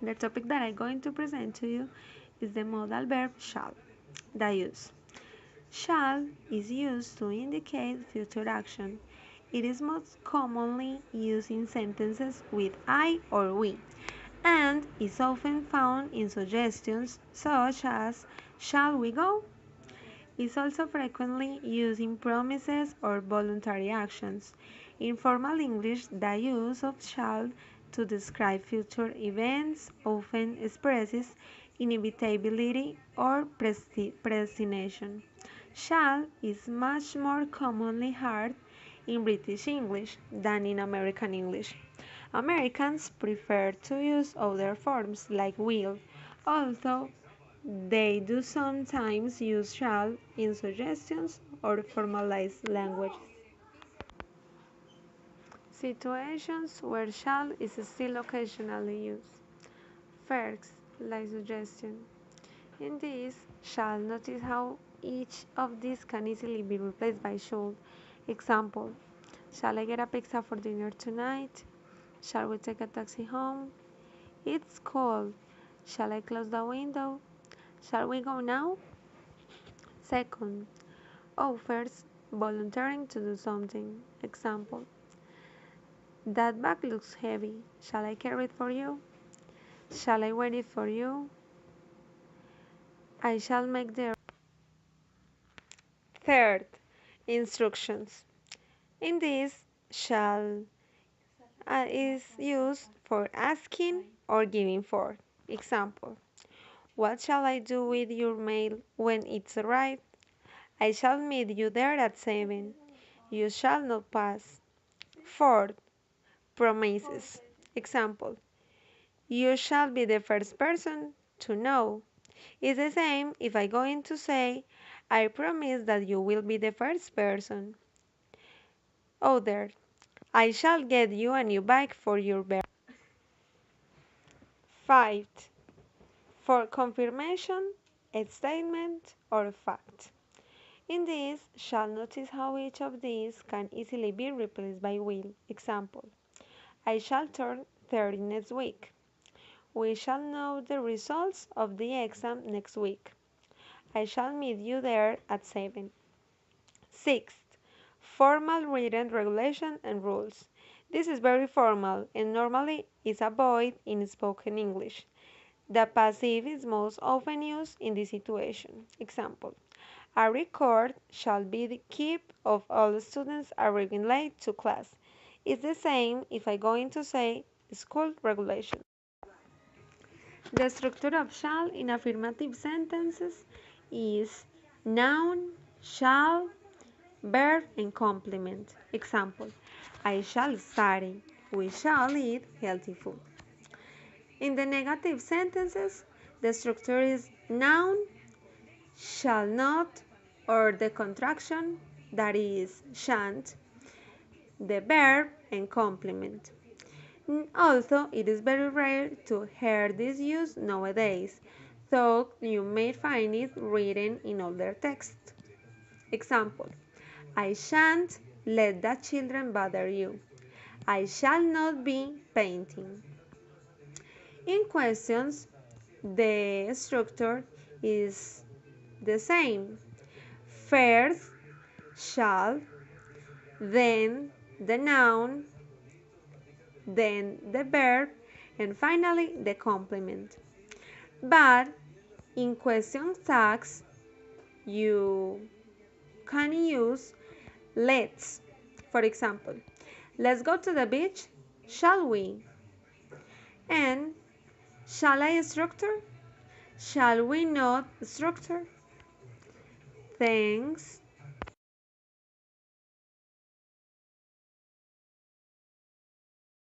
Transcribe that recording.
The topic that I'm going to present to you is the modal verb shall. The use. Shall is used to indicate future action. It is most commonly used in sentences with I or we, and is often found in suggestions such as shall we go? Is also frequently used in promises or voluntary actions. In formal English, the use of shall to describe future events often expresses inevitability or predestination. Shall is much more commonly heard in British English than in American English. Americans prefer to use other forms like will, although they do sometimes use shall in suggestions or formalized language. Situations where shall is still occasionally used. First, like suggestion. In this, shall notice how each of these can easily be replaced by should. Example, shall I get a pizza for dinner tonight? Shall we take a taxi home? It's cold. Shall I close the window? Shall we go now? Second, offers volunteering to do something. Example, that bag looks heavy. Shall I carry it for you? Shall I wear it for you? I shall make the third instructions. In this, shall is used for asking or giving for. Example, what shall I do with your mail when it's arrived? I shall meet you there at 7. You shall not pass. Fourth, promises. Example, you shall be the first person to know. It's the same if I'm going to say, I promise that you will be the first person. Other, I shall get you a new bike for your birthday. 5. For confirmation, a statement, or fact. In this, shall notice how each of these can easily be replaced by will. Example, I shall turn 30 next week. We shall know the results of the exam next week. I shall meet you there at 7. Sixth, formal written regulation and rules. This is very formal and normally is avoided in spoken English. The passive is most often used in this situation. Example, a record shall be kept of all students arriving late to class. It's the same if I'm going to say school regulation. The structure of shall in affirmative sentences is noun, shall, verb, and complement. Example, I shall study. We shall eat healthy food. In the negative sentences, the structure is noun, shall not, or the contraction, that is, shan't, the verb, and complement. Also, it is very rare to hear this used nowadays, though you may find it written in older texts. Example, I shan't let the children bother you. I shall not be painting. In questions, the structure is the same. First, shall, then the noun, then the verb, and finally the complement. But in question tags, you can use let's. For example, let's go to the beach, shall we? And shall I structure? Shall we not structure? Thanks.